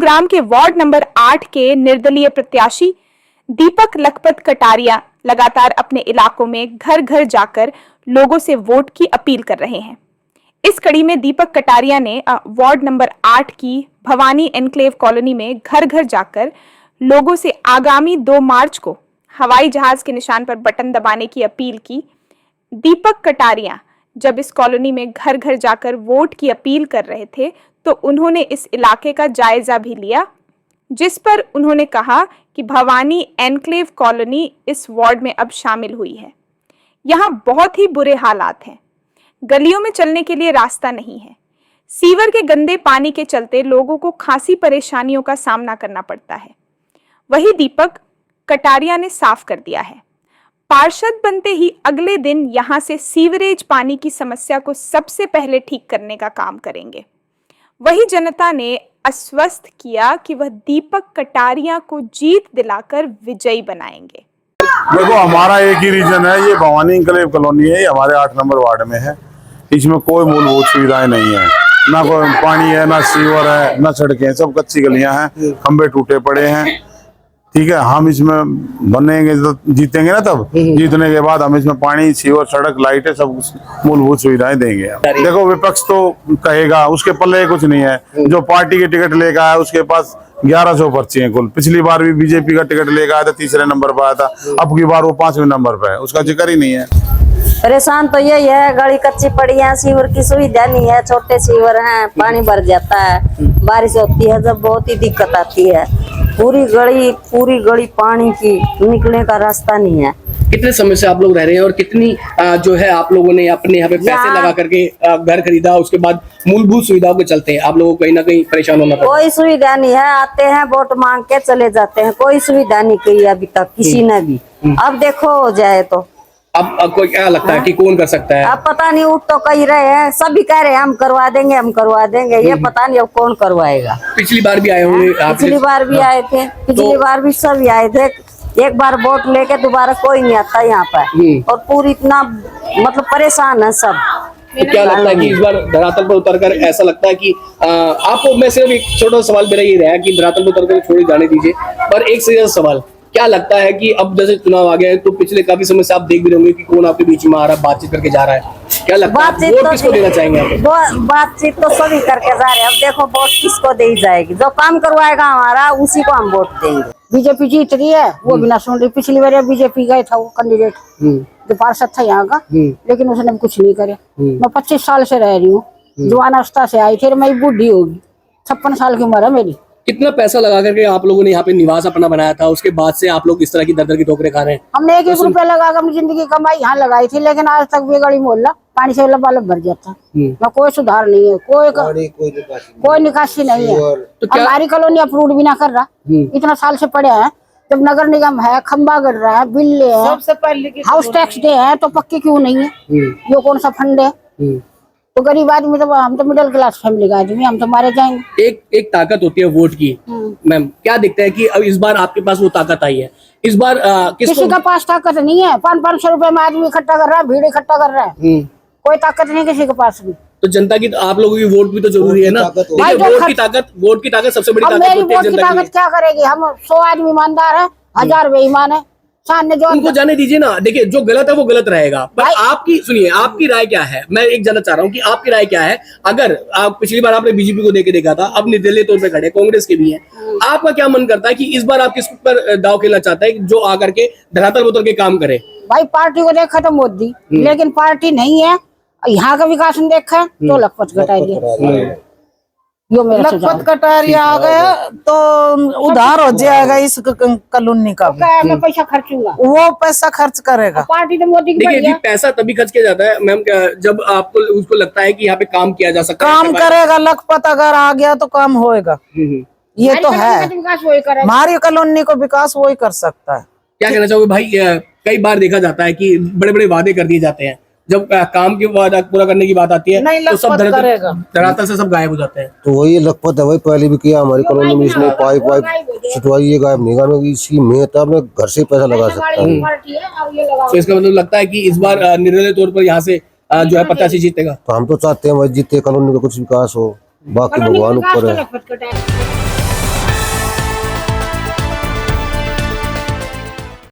रतलाम के ward number 8 के निर्दलीय प्रत्याशी दीपक लखपत कटारिया लगातार अपने इलाकों में घर घर जाकर लोगों से वोट की अपील कर रहे हैं। इस कड़ी में दीपक कटारिया ने वार्ड नंबर 8 की भवानी एनक्लेव कॉलोनी में घर घर जाकर लोगों से आगामी 2 मार्च को हवाई जहाज के निशान पर बटन दबाने की अपील की। दीपक कटारिया जब इस कॉलोनी में घर घर जाकर वोट की अपील कर रहे थे तो उन्होंने इस इलाके का जायजा भी लिया, जिस पर उन्होंने कहा कि भवानी एनक्लेव कॉलोनी इस वार्ड में अब शामिल हुई है। यहाँ बहुत ही बुरे हालात हैं, गलियों में चलने के लिए रास्ता नहीं है, सीवर के गंदे पानी के चलते लोगों को खासी परेशानियों का सामना करना पड़ता है। वही दीपक कटारिया ने साफ कर दिया है, पार्षद बनते ही अगले दिन यहां से सीवरेज पानी की समस्या को सबसे पहले ठीक करने का काम करेंगे। वही जनता ने आश्वस्त किया कि वह दीपक कटारिया को जीत दिलाकर विजयी बनाएंगे। देखो, हमारा एक ही रीजन है, ये भवानी एनक्लेव कॉलोनी है, ये हमारे 8 नंबर वार्ड में है। इसमें कोई मूलभूत सुविधाएं नहीं है, ना कोई पानी है, ना सीवर है, ना सड़कें हैं, सब कच्ची गलियां हैं, खंबे टूटे पड़े हैं। ठीक है, हम इसमें बनेंगे तो जीतेंगे ना, तब जीतने के बाद हम इसमें पानी, सीवर, सड़क, लाइटें, सब मूलभूत सुविधाएं देंगे। देखो, विपक्ष तो कहेगा उसके पल्ले कुछ नहीं है, जो पार्टी के टिकट लेकर आया उसके पास 1100 पर्ची है कुल। पिछली बार भी बीजेपी का टिकट लेकर आया था, 3रे नंबर पर आया था, अब की बार वो 5वें नंबर पर है, उसका जिक्र ही नहीं है। परेशान तो यही है, गली कच्ची पड़ी है, सीवर की सुविधा नहीं है, छोटे सीवर हैं, पानी भर जाता है, बारिश होती है जब बहुत ही दिक्कत आती है। पूरी गली पानी की, निकलने का रास्ता नहीं है। कितने समय से आप लोग रह रहे हैं और कितनी जो है आप लोगों ने अपने यहाँ पे पैसे लगा करके घर खरीदा, उसके बाद मूलभूत सुविधाओं के चलते हैं आप लोगों को कहीं ना कहीं परेशान होना पड़ता है? कोई सुविधा नहीं है, आते हैं वोट मांग के चले जाते हैं, कोई सुविधा नहीं की अभी तक किसी ने भी। अब देखो हो जाए तो अब कोई क्या लगता है कि कौन कर सकता है? अब पता नहीं, उठ तो कही रहे हैं, सभी कह रहे हैं हम करवा देंगे, हम करवा देंगे, ये पता नहीं अब कौन करवाएगा। पिछली बार भी आए होंगे, पिछली बार भी आए थे, पिछली बार भी सभी आए थे। एक बार वोट लेके दोबारा कोई नहीं आता यहाँ पर, और पूरी इतना मतलब परेशान है सब। तो क्या लगता है कि इस बार धरातल पर उतरकर ऐसा लगता है कि आपको, मैं सिर्फ एक छोटा सवाल मेरा ये रहा कि धरातल पर उतरकर छोड़ जाने दीजिए, पर एक से ज्यादा सवाल क्या लगता है कि अब जैसे चुनाव आ गया है तो पिछले काफी समय से आप देख भी होंगे कि कौन आपके बीच में आ रहा है, बातचीत करके जा रहा है, क्या लगता है वोट किसको देना चाहेंगे आप? बातचीत तो सभी करके जा रहे हैं, अब देखो वोट किसको दी जाएगी, जो काम करवाएगा हमारा उसी को हम वोट देंगे। बीजेपी जीत रही है, वो बिना सुन रही। पिछली बार बीजेपी गए था वो कैंडिडेट जो पार्षद था यहाँ का, लेकिन उसने कुछ नहीं करे। मैं 25 साल से रह रही हूँ, जवान अवस्था से आई थी, मैं बूढ़ी होगी, 56 साल की उम्र है मेरी। कितना पैसा लगा करके आप लोगों ने यहाँ पे निवास अपना बनाया था, उसके बाद से आप लोग इस तरह की दर-दर की ठोकरें खा रहे हैं? हमने 1-1 रुपया लगा कर अपनी जिंदगी कमाई यहाँ लगाई थी, लेकिन आज तक बेगड़ी मोहल्ला पानी से लबालब भर जाता है, ना कोई सुधार नहीं है, कोई निकासी नहीं है। तो हमारी कॉलोनी अप्रूव भी ना कर रहा, इतना साल से पड़े हैं। जब नगर निगम है, खंबा गड़ रहा है, बिल है, सबसे पहले हाउस टैक्स दे है, तो पक्के क्यों नहीं है? ये कौन सा फंड है? तो गरीब आदमी, तो हम तो मिडिल क्लास फैमिली का आदमी, हम तो मारे जाएंगे। एक ताकत होती है वोट की। मैम, क्या दिखता है कि अब इस बार आपके पास वो ताकत आई है? इस बार किसी का पास ताकत नहीं है। 500-500 रुपए में आदमी इकट्ठा कर रहा है, भीड़ इकट्ठा कर रहा है, कोई ताकत नहीं किसी के पास भी। तो जनता की, आप लोगों की वोट भी तो जरूरी है ना। देखिए, वोट की ताकत सबसे बड़ी ताकत होती है। वोट की ताकत क्या करेगी? हम 100 आदमी ईमानदार है, 1000 बेईमान है, सामने जो उनको जाने दीजिए ना। देखिए, जो गलत है वो गलत रहेगा, पर आपकी सुनिए, आपकी राय क्या है? मैं एक जानना चाह रहा हूँ कि आपकी राय क्या है। अगर आप पिछली बार आपने बीजेपी को देके देखा था, अब निर्दलीय तौर पे खड़े, कांग्रेस के भी हैं, आपका क्या मन करता है कि इस बार आप किस पर दाव खेलना चाहता है जो आकर के धरातल पर उतर के काम करे? भाई, पार्टी को देखा तो मोदी, लेकिन पार्टी नहीं है, यहाँ का विकास नहीं देखा तो लखपत कटारिया, लखपत कटारिया आ गया तो उधार हो जाएगा इस कॉलोनी का। मैं पैसा खर्चूंगा, वो पैसा खर्च करेगा। पार्टी तो मोदी की देखिए जी, पैसा तभी खर्च किया जाता है मैम जब आपको उसको लगता है कि यहाँ पे काम किया जा सकता है। काम करेगा लखपत, अगर आ गया तो काम होएगा, ये तो है। हमारी कॉलोनी को विकास वही कर सकता है। क्या कहना चाहोगे भाई? कई बार देखा जाता है कि बड़े बड़े वादे कर दिए जाते हैं, जब काम की वादा पूरा करने की बात आती है तो सब धरातल से सब गायब हो जाते हैं। तो वही लखपत है, वही पहले भी किया हमारी कॉलोनी में, इसने पाइप वाइप छुटवाई, ये गायब नहीं गायब, इसी में तब मैं घर से पैसा लगा सकता हूँ। तो इसका मतलब लगता है कि इस बार निर्दलीय तौर पर यहाँ से जो है प्रत्याशी जीतेगा। तो हम तो चाहते हैं वही जीते, कॉलोनी का कुछ विकास हो, बाकी भगवान ऊपर है।